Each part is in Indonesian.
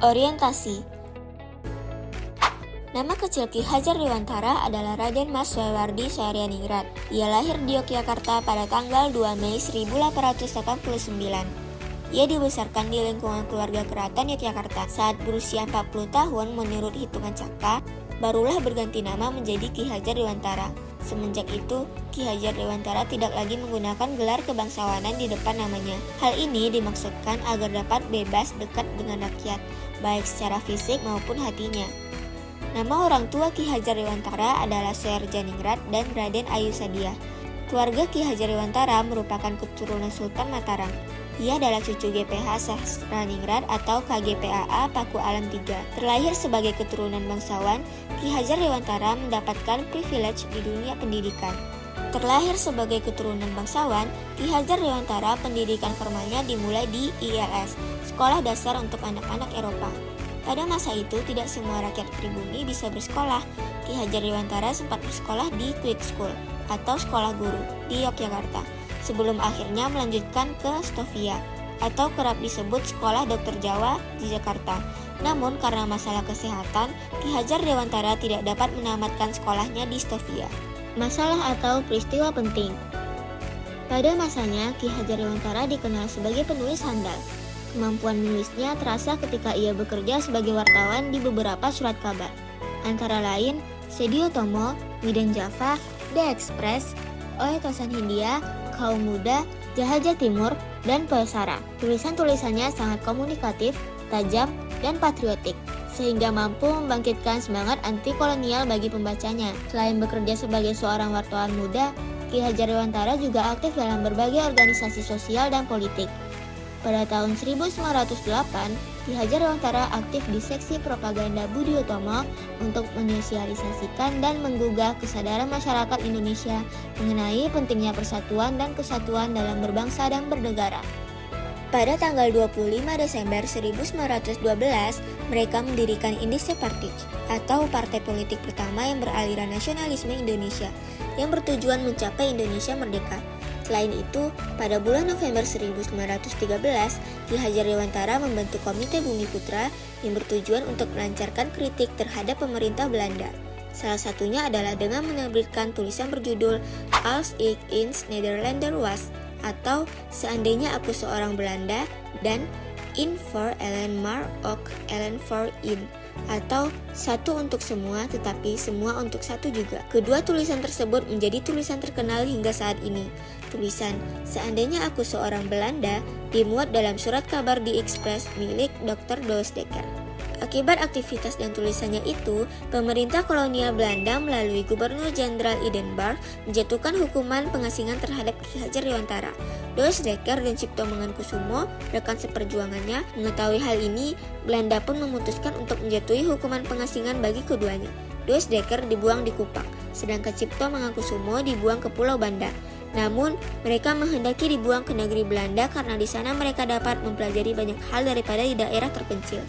Orientasi. Nama kecil Ki Hajar Dewantara adalah Raden Mas Swewardi Syahryaningrat. Ia lahir di Yogyakarta pada tanggal 2 Mei 1889. Ia dibesarkan di lingkungan keluarga keraton Yogyakarta. Saat berusia 40 tahun menurut hitungan Caka, barulah berganti nama menjadi Ki Hajar Dewantara. Semenjak itu, Ki Hajar Dewantara tidak lagi menggunakan gelar kebangsawanan di depan namanya. Hal ini dimaksudkan agar dapat bebas dekat dengan rakyat, baik secara fisik maupun hatinya. Nama orang tua Ki Hajar Dewantara adalah Syahryaningrat dan Raden Ayu Sadiah. Keluarga Ki Hajar Dewantara merupakan keturunan Sultan Mataram. Ia adalah cucu GPH Syahryaningrat atau KGPAA Paku Alam III. Terlahir sebagai keturunan bangsawan, Ki Hajar Dewantara mendapatkan privilege di dunia pendidikan. Terlahir sebagai keturunan bangsawan, Ki Hajar Dewantara pendidikan formalnya dimulai di ILS, Sekolah Dasar untuk Anak-anak Eropa. Pada masa itu, tidak semua rakyat pribumi bisa bersekolah. Ki Hajar Dewantara sempat bersekolah di Quick School atau sekolah guru di Yogyakarta, sebelum akhirnya melanjutkan ke Stovia atau kerap disebut Sekolah Dokter Jawa di Jakarta. Namun karena masalah kesehatan, Ki Hajar Dewantara tidak dapat menamatkan sekolahnya di Stovia. Masalah atau peristiwa penting. Pada masanya, Ki Hajar Dewantara dikenal sebagai penulis handal. Kemampuan menulisnya terasa ketika ia bekerja sebagai wartawan di beberapa surat kabar, antara lain Sedio Tomo, Midan Java, The Express, Oe Tosan Hindia, Kaum Muda, Jahaja Timur, dan Poesara. Tulisan-tulisannya sangat komunikatif, tajam, dan patriotik, sehingga mampu membangkitkan semangat anti-kolonial bagi pembacanya. Selain bekerja sebagai seorang wartawan muda, Ki Hajar Dewantara juga aktif dalam berbagai organisasi sosial dan politik. Pada tahun 1908, Ki Hajar Dewantara aktif di seksi propaganda Budi Utomo untuk menyosialisasikan dan menggugah kesadaran masyarakat Indonesia mengenai pentingnya persatuan dan kesatuan dalam berbangsa dan bernegara. Pada tanggal 25 Desember 1912, mereka mendirikan Indische Partij atau partai politik pertama yang beraliran nasionalisme Indonesia yang bertujuan mencapai Indonesia merdeka. Selain itu, pada bulan November 1913, Ki Hajar Dewantara membentuk Komite Bumi Putra yang bertujuan untuk melancarkan kritik terhadap pemerintah Belanda. Salah satunya adalah dengan menerbitkan tulisan berjudul Als ik eens Nederlander was, atau Seandainya Aku Seorang Belanda, dan In voor Ellen maar ook Ellen voor in, atau Satu untuk semua tetapi semua untuk satu juga. Kedua tulisan tersebut menjadi tulisan terkenal hingga saat ini. Tulisan Seandainya Aku Seorang Belanda dimuat dalam surat kabar di Express milik Dr. Doosdekker. Akibat aktivitas dan tulisannya itu, pemerintah kolonial Belanda melalui Gubernur Jenderal Idenburg menjatuhkan hukuman pengasingan terhadap Ki Hajar Dewantara. Doosdekker dan Cipto Mangunkusumo, rekan seperjuangannya, mengetahui hal ini, Belanda pun memutuskan untuk menjatuhi hukuman pengasingan bagi keduanya. Doosdekker dibuang di Kupak, sedangkan Cipto Mangunkusumo dibuang ke Pulau Banda. Namun, mereka menghendaki dibuang ke negeri Belanda karena di sana mereka dapat mempelajari banyak hal daripada di daerah terpencil.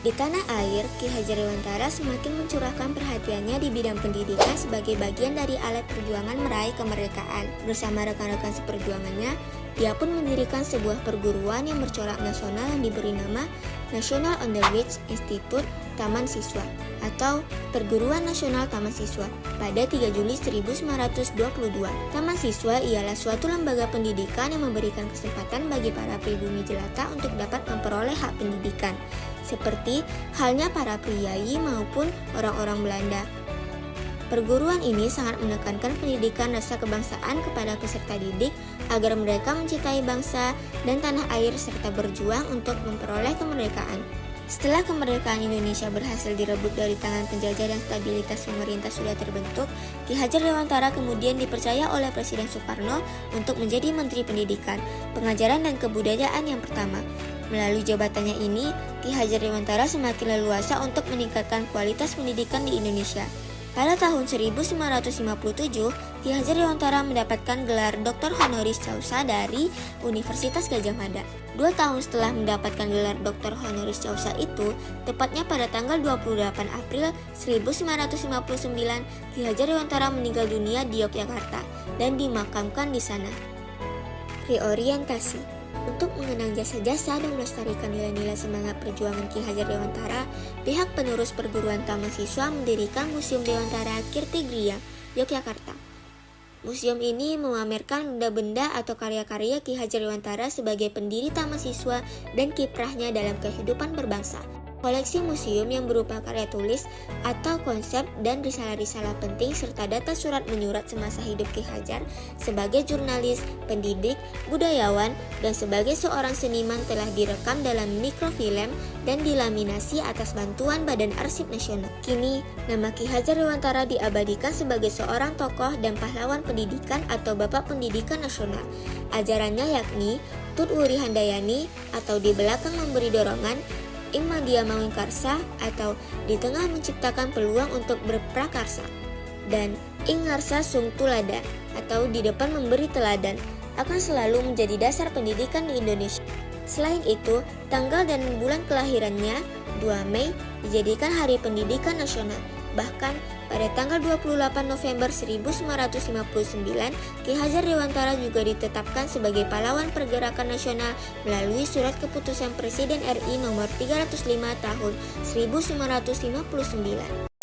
Di tanah air, Ki Hajar Dewantara semakin mencurahkan perhatiannya di bidang pendidikan sebagai bagian dari alat perjuangan meraih kemerdekaan. Bersama rekan-rekan seperjuangannya, dia pun mendirikan sebuah perguruan yang bercorak nasional yang diberi nama National Onderwijs Instituut Taman Siswa atau Perguruan Nasional Taman Siswa pada 3 Juli 1922. Taman Siswa ialah suatu lembaga pendidikan yang memberikan kesempatan bagi para pribumi jelata untuk dapat memperoleh hak pendidikan, seperti halnya para priyayi maupun orang-orang Belanda. Perguruan ini sangat menekankan pendidikan rasa kebangsaan kepada peserta didik agar mereka mencintai bangsa dan tanah air serta berjuang untuk memperoleh kemerdekaan. Setelah kemerdekaan Indonesia berhasil direbut dari tangan penjajah dan stabilitas pemerintah sudah terbentuk, Ki Hajar Dewantara kemudian dipercaya oleh Presiden Soekarno untuk menjadi Menteri Pendidikan, Pengajaran dan Kebudayaan yang pertama. Melalui jabatannya ini, Ki Hajar Dewantara semakin leluasa untuk meningkatkan kualitas pendidikan di Indonesia. Pada tahun 1957, Ki Hajar Dewantara mendapatkan gelar Dr. Honoris Causa dari Universitas Gadjah Mada. 2 tahun setelah mendapatkan gelar Dr. Honoris Causa itu, tepatnya pada tanggal 28 April 1959, Ki Hajar Dewantara meninggal dunia di Yogyakarta dan dimakamkan di sana. Reorientasi. Untuk mengenang jasa-jasa dan melestarikan nilai-nilai semangat perjuangan Ki Hajar Dewantara, pihak penerus perguruan taman siswa mendirikan Museum Dewantara Kirtigriya, Yogyakarta. Museum ini memamerkan benda-benda atau karya-karya Ki Hajar Dewantara sebagai pendiri taman siswa dan kiprahnya dalam kehidupan berbangsa. Koleksi museum yang berupa karya tulis atau konsep dan risalah-risalah penting serta data surat menyurat semasa hidup Ki Hajar sebagai jurnalis, pendidik, budayawan, dan sebagai seorang seniman telah direkam dalam mikrofilm dan dilaminasi atas bantuan Badan Arsip Nasional. Kini, nama Ki Hajar Dewantara diabadikan sebagai seorang tokoh dan pahlawan pendidikan atau Bapak Pendidikan Nasional. Ajarannya yakni Tut Wuri Handayani atau di belakang memberi dorongan, Ing Madya Mangkarsa atau di tengah menciptakan peluang untuk berprakarsa, dan Ing Ngarsa Sung Tuladan atau di depan memberi teladan akan selalu menjadi dasar pendidikan di Indonesia. Selain itu, tanggal dan bulan kelahirannya 2 Mei dijadikan Hari Pendidikan Nasional. Bahkan pada tanggal 28 November 1959, Ki Hajar Dewantara juga ditetapkan sebagai pahlawan pergerakan nasional melalui surat keputusan Presiden RI nomor 305 tahun 1959.